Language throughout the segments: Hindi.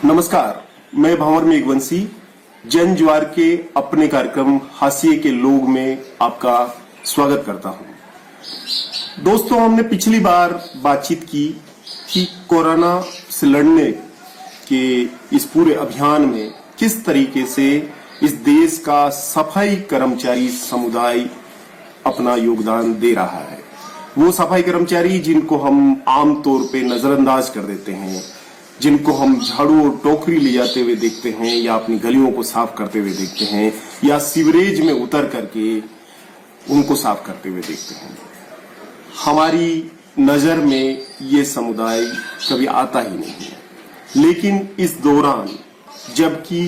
नमस्कार, मैं भंवर मेघवंशी जन ज्वार के अपने कार्यक्रम हाशिए के लोग में आपका स्वागत करता हूं। दोस्तों, हमने पिछली बार बातचीत की कि कोरोना से लड़ने के इस पूरे अभियान में किस तरीके से इस देश का सफाई कर्मचारी समुदाय अपना योगदान दे रहा है। वो सफाई कर्मचारी जिनको हम आमतौर पे नजरअंदाज कर देते हैं, जिनको हम झाड़ू और टोकरी ले जाते हुए देखते हैं या अपनी गलियों को साफ करते हुए देखते हैं या सीवरेज में उतर करके उनको साफ करते हुए देखते हैं, हमारी नजर में ये समुदाय कभी आता ही नहीं है। लेकिन इस दौरान जबकि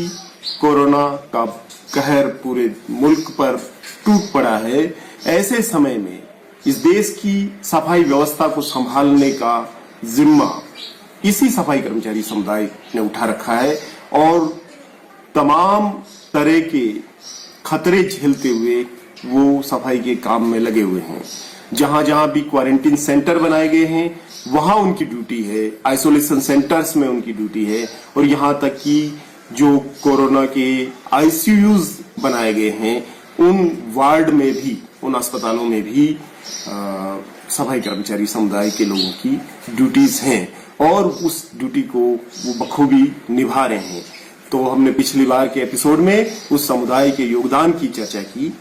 कोरोना का कहर पूरे मुल्क पर टूट पड़ा है, ऐसे समय में इस देश की सफाई व्यवस्था को संभालने का जिम्मा इसी सफाई कर्मचारी समुदाय ने उठा रखा है और तमाम तरह के खतरे झेलते हुए वो सफाई के काम में लगे हुए हैं। जहां जहां भी क्वारंटीन सेंटर बनाए गए हैं वहां उनकी ड्यूटी है, आइसोलेशन सेंटर्स में उनकी ड्यूटी है और यहां तक कि जो कोरोना के आईसीयूज बनाए गए हैं उन वार्ड में भी, उन अस्पतालों में भी सफाई कर्मचारी समुदाय के लोगों की ड्यूटीज हैं और उस ड्यूटी को वो बखूबी निभा रहे हैं। तो हमने पिछली बार के एपिसोड में उस समुदाय के योगदान की चर्चा की।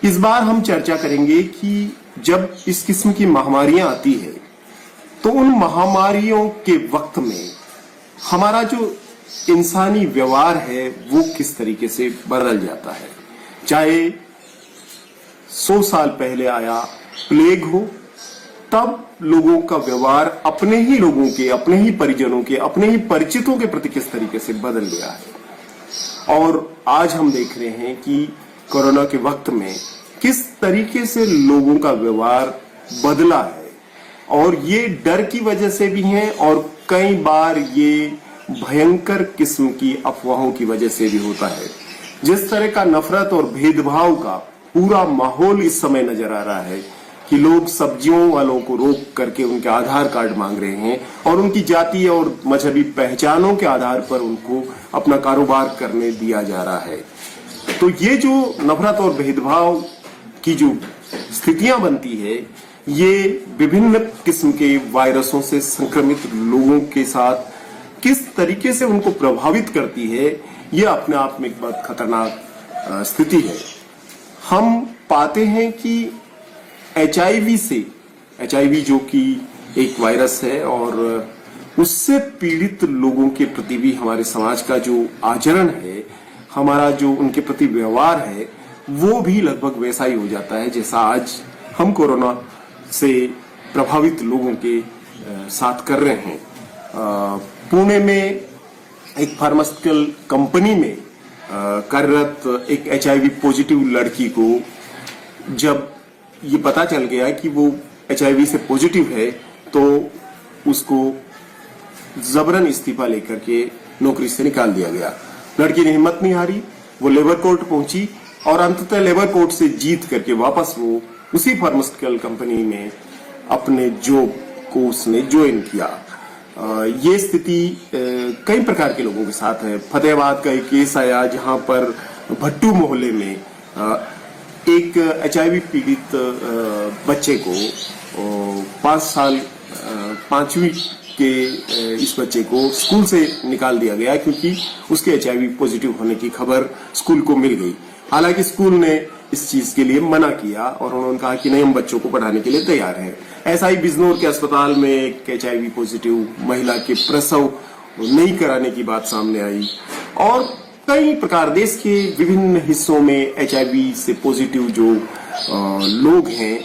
इस बार हम चर्चा करेंगे कि जब इस किस्म की महामारियां आती है तो उन महामारियों के वक्त में हमारा जो इंसानी व्यवहार है वो किस तरीके से बदल जाता है। चाहे 100 साल पहले आया प्लेग हो, तब लोगों का व्यवहार अपने ही लोगों के, अपने ही परिजनों के, अपने ही परिचितों के प्रति किस तरीके से बदल गया है। और आज हम देख रहे हैं कि कोरोना के वक्त में किस तरीके से लोगों का व्यवहार बदला है और ये डर की वजह से भी है और कई बार ये भयंकर किस्म की अफवाहों की वजह से भी होता है। जिस तरह का नफरत और भेदभाव का पूरा माहौल इस समय नजर आ रहा है कि लोग सब्जियों वालों को रोक करके उनके आधार कार्ड मांग रहे हैं और उनकी जाति और मजहबी पहचानों के आधार पर उनको अपना कारोबार करने दिया जा रहा है। तो ये जो नफरत और भेदभाव की जो स्थितियां बनती है, ये विभिन्न किस्म के वायरसों से संक्रमित लोगों के साथ किस तरीके से उनको प्रभावित करती है, ये अपने आप में एक बहुत खतरनाक स्थिति है। हम पाते हैं कि एचआईवी जो कि एक वायरस है और उससे पीड़ित लोगों के प्रति भी हमारे समाज का जो आचरण है, हमारा जो उनके प्रति व्यवहार है, वो भी लगभग वैसा ही हो जाता है जैसा आज हम कोरोना से प्रभावित लोगों के साथ कर रहे हैं। पुणे में एक फार्मास्यूटिकल कंपनी में कार्यरत एक एचआईवी पॉजिटिव लड़की को जब ये पता चल गया कि वो एचआईवी से पॉजिटिव है तो उसको जबरन इस्तीफा लेकर के नौकरी से निकाल दिया गया। लड़की ने हिम्मत नहीं हारी, वो लेबर कोर्ट पहुंची और अंततः लेबर कोर्ट से जीत करके वापस वो उसी फार्मास्यूटिकल कंपनी में अपने जॉब को उसने ज्वाइन किया। ये स्थिति कई प्रकार के लोगों के साथ है। फतेहाबाद का एक केस आया जहां पर भट्टू मोहल्ले में एक एचआईवी पीड़ित बच्चे को 5 साल 5वीं के इस बच्चे को स्कूल से निकाल दिया गया क्योंकि उसके एचआईवी पॉजिटिव होने की खबर स्कूल को मिल गई। हालांकि स्कूल ने इस चीज के लिए मना किया और उन्होंने कहा कि नहीं, हम बच्चों को पढ़ाने के लिए तैयार हैं। ऐसा ही बिजनौर के अस्पताल में एक एचआईवी पॉजिटिव महिला के प्रसव नहीं कराने की बात सामने आई और कई प्रकार देश के विभिन्न हिस्सों में एचआईवी से पॉजिटिव जो लोग हैं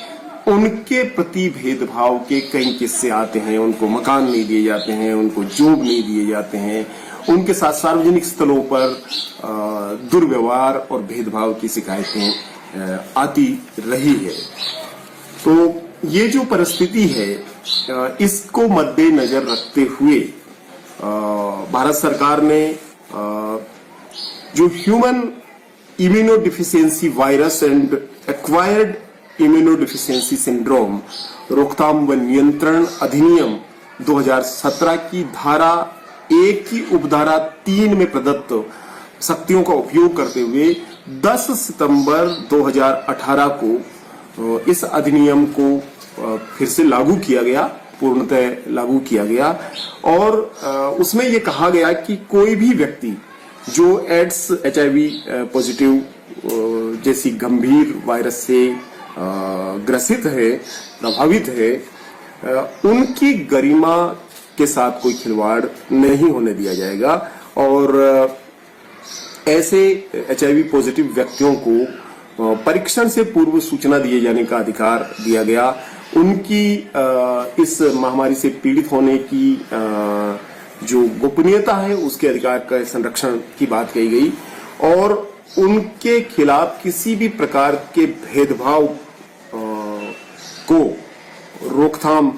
उनके प्रति भेदभाव के कई किस्से आते हैं। उनको मकान नहीं दिए जाते हैं, उनको जॉब नहीं दिए जाते हैं, उनके साथ सार्वजनिक स्थलों पर दुर्व्यवहार और भेदभाव की शिकायतें आती रही है। तो ये जो परिस्थिति है, इसको मद्देनजर रखते हुए भारत सरकार ने जो human immunodeficiency virus and acquired immunodeficiency syndrome रोकथाम व नियंत्रण अधिनियम 2017 की धारा 1 की उपधारा 3 में प्रदत्त शक्तियों का उपयोग करते हुए 10 सितंबर 2018 को इस अधिनियम को फिर से लागू किया गया, पूर्णतः लागू किया गया। और उसमें यह कहा गया कि कोई भी व्यक्ति जो एड्स, HIV पॉजिटिव जैसी गंभीर वायरस से ग्रसित है, प्रभावित है, उनकी गरिमा के साथ कोई खिलवाड़ नहीं होने दिया जाएगा। और ऐसे HIV पॉजिटिव व्यक्तियों को परीक्षण से पूर्व सूचना दिए जाने का अधिकार दिया गया। उनकी इस महामारी से पीड़ित होने की जो गोपनीयता है उसके अधिकार का संरक्षण की बात कही गई और उनके खिलाफ किसी भी प्रकार के भेदभाव को रोकथाम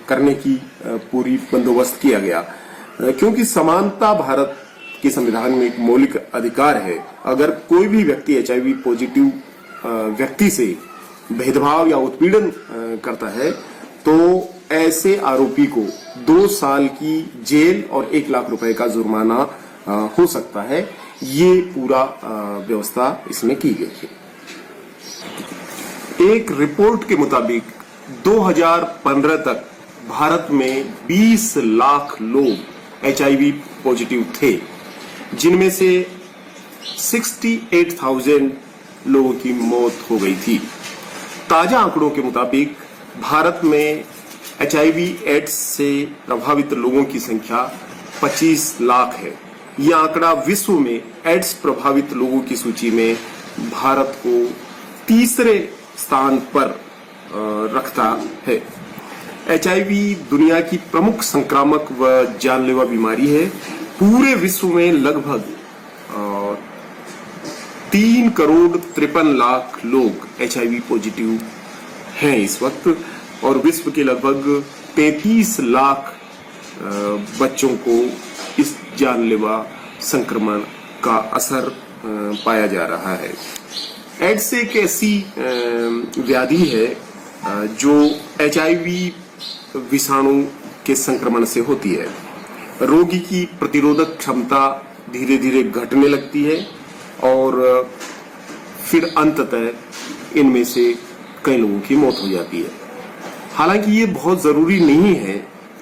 करने की पूरी बंदोबस्त किया गया, क्योंकि समानता भारत के संविधान में एक मौलिक अधिकार है। अगर कोई भी व्यक्ति HIV पॉजिटिव व्यक्ति से भेदभाव या उत्पीड़न करता है तो ऐसे आरोपी को 2 साल की जेल और 1 लाख रुपए का जुर्माना हो सकता है। ये पूरा व्यवस्था इसमें की गई है। एक रिपोर्ट के मुताबिक 2015 तक भारत में 20 लाख लोग HIV पॉजिटिव थे, जिनमें से 68,000 लोगों की मौत हो गई थी। ताजा आंकड़ों के मुताबिक भारत में HIV एड्स से प्रभावित लोगों की संख्या 25 लाख है। यह आंकड़ा विश्व में एड्स प्रभावित लोगों की सूची में भारत को तीसरे स्थान पर रखता है। HIV दुनिया की प्रमुख संक्रामक व जानलेवा बीमारी है। पूरे विश्व में लगभग 3 करोड़ 53 लाख लोग HIV पॉजिटिव हैं इस वक्त और विश्व के लगभग 33 लाख बच्चों को इस जानलेवा संक्रमण का असर पाया जा रहा है। एड्स एक ऐसी व्याधि है जो HIV विषाणु के संक्रमण से होती है। रोगी की प्रतिरोधक क्षमता धीरे धीरे घटने लगती है और फिर अंततः इनमें से कई लोगों की मौत हो जाती है। हालांकि ये बहुत जरूरी नहीं है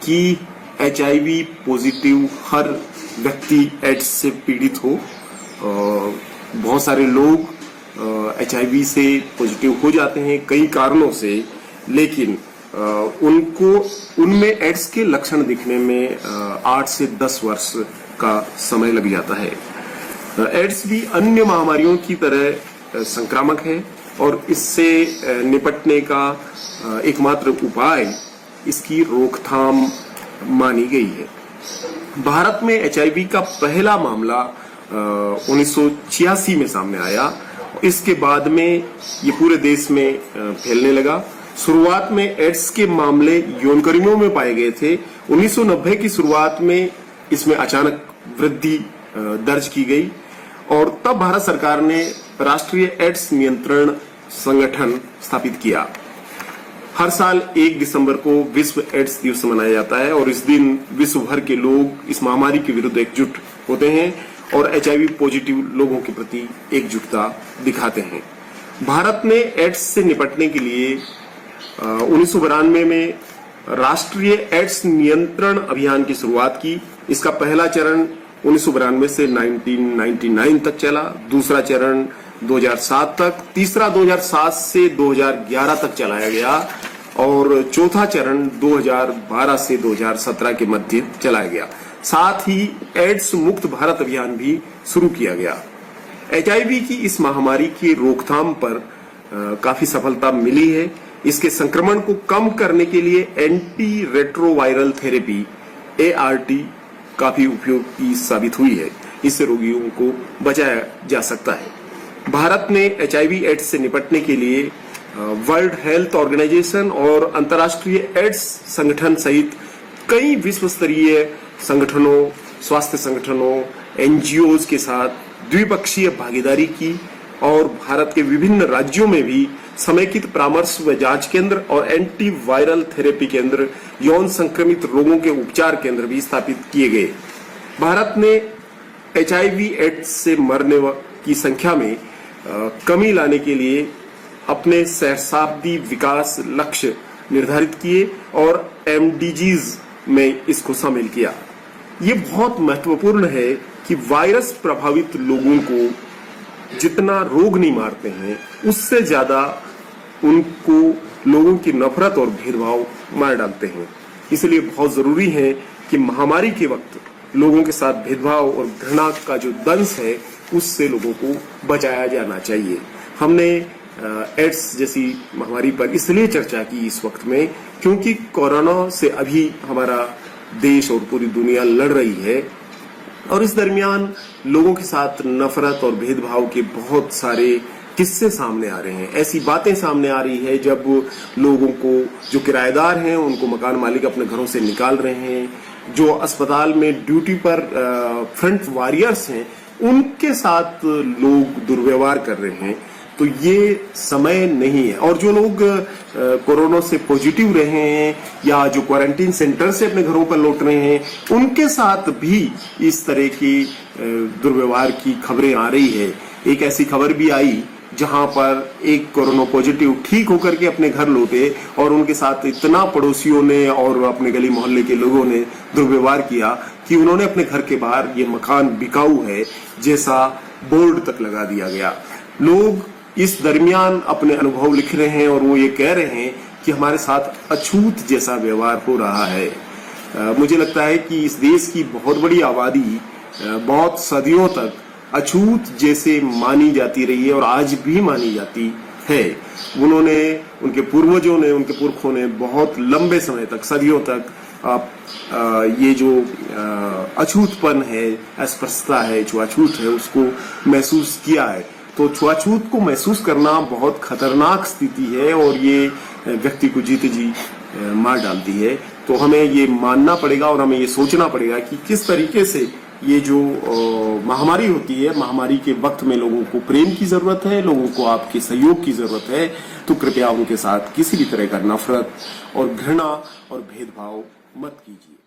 कि HIV पॉजिटिव हर व्यक्ति एड्स से पीड़ित हो। बहुत सारे लोग HIV से पॉजिटिव हो जाते हैं कई कारणों से, लेकिन उनमें एड्स के लक्षण दिखने में 8 से 10 वर्ष का समय लग जाता है। एड्स भी अन्य महामारियों की तरह संक्रामक है और इससे निपटने का एकमात्र उपाय इसकी रोकथाम मानी गई है। भारत में HIV का पहला मामला 1986 में सामने आया। इसके बाद में ये पूरे देश में फैलने लगा। शुरुआत में एड्स के मामले यौनकर्मियों में पाए गए थे। 1990 की शुरुआत में इसमें अचानक वृद्धि दर्ज की गई और तब भारत सरकार ने राष्ट्रीय एड्स नियंत्रण संगठन स्थापित किया। हर साल 1 दिसंबर को विश्व एड्स दिवस मनाया जाता है और इस दिन विश्व भर के लोग इस महामारी के विरुद्ध एकजुट होते हैं और HIV पॉजिटिव लोगों के प्रति एकजुटता दिखाते हैं। भारत ने एड्स से निपटने के लिए 1992 में राष्ट्रीय एड्स नियंत्रण अभियान की शुरुआत की। इसका पहला चरण 1992 से 1999 तक चला, दूसरा चरण 2007 तक, तीसरा 2007 से 2011 तक चलाया गया और चौथा चरण 2012 से 2017 के मध्य चलाया गया। साथ ही एड्स मुक्त भारत अभियान भी शुरू किया गया। HIV की इस महामारी की रोकथाम पर काफी सफलता मिली है। इसके संक्रमण को कम करने के लिए एंटी रेट्रोवायरल थेरेपी ART काफी उपयोगी साबित हुई है। इससे रोगियों को बचाया जा सकता है। भारत ने HIV एड्स से निपटने के लिए वर्ल्ड हेल्थ ऑर्गेनाइजेशन और अंतर्राष्ट्रीय एड्स संगठन सहित कई विश्व स्तरीय संगठनों, स्वास्थ्य संगठनों, NGOs के साथ द्विपक्षीय भागीदारी की और भारत के विभिन्न राज्यों में भी समेकित परामर्श व जांच केंद्र और एंटीवायरल थेरेपी केंद्र, यौन संक्रमित रोगों के उपचार केंद्र भी स्थापित किए गए। भारत ने HIV एड्स से मरने की संख्या में कमी लाने के लिए अपने सहस्राब्दी विकास लक्ष्य निर्धारित किए और MDGs में इसको शामिल किया। ये बहुत महत्वपूर्ण है कि वायरस प्रभावित लोगों को जितना रोग नहीं मारते हैं, उससे ज्यादा उनको लोगों की नफरत और भेदभाव मार डालते हैं। इसलिए बहुत जरूरी है कि महामारी के वक्त लोगों के साथ भेदभाव और घृणा का जो दंश है, उससे लोगों को बचाया जाना चाहिए। हमने एड्स जैसी महामारी पर इसलिए चर्चा की इस वक्त में, क्योंकि कोरोना से अभी हमारा देश और पूरी दुनिया लड़ रही है और इस दरमियान लोगों के साथ नफरत और भेदभाव के बहुत सारे किस्से सामने आ रहे हैं। ऐसी बातें सामने आ रही है जब लोगों को, जो किराएदार हैं, उनको मकान मालिक अपने घरों से निकाल रहे हैं, जो अस्पताल में ड्यूटी पर फ्रंट वॉरियर्स हैं, उनके साथ लोग दुर्व्यवहार कर रहे हैं। तो ये समय नहीं है। और जो लोग कोरोना से पॉजिटिव रहे हैं या जो क्वारंटीन सेंटर से अपने घरों पर लौट रहे हैं, उनके साथ भी इस तरह की दुर्व्यवहार की खबरें आ रही है। एक ऐसी खबर भी आई जहां पर एक कोरोना पॉजिटिव ठीक होकर के अपने घर लौटे और उनके साथ इतना पड़ोसियों ने और अपने गली मोहल्ले के लोगों ने दुर्व्यवहार किया कि उन्होंने अपने घर के बाहर ये मकान बिकाऊ है जैसा बोर्ड तक लगा दिया गया। लोग इस दरमियान अपने अनुभव लिख रहे हैं और वो ये कह रहे हैं कि हमारे साथ अछूत जैसा व्यवहार हो रहा है। मुझे लगता है कि इस देश की बहुत बड़ी आबादी बहुत सदियों तक अछूत जैसे मानी जाती रही है और आज भी मानी जाती है। उनके पूर्वजों ने, उनके पुरखों ने बहुत लंबे समय तक, सदियों तक ये जो अछूतपन है, अस्पृश्यता है, छुआछूत है, उसको महसूस किया है। तो छुआछूत को महसूस करना बहुत खतरनाक स्थिति है और ये व्यक्ति को जीते जी मार डालती है। तो हमें ये मानना पड़ेगा और हमें ये सोचना पड़ेगा कि किस तरीके से ये जो महामारी होती है, महामारी के वक्त में लोगों को प्रेम की जरूरत है, लोगों को आपके सहयोग की जरूरत है। तो कृपया उनके साथ किसी भी तरह का नफरत और घृणा और भेदभाव मत कीजिए।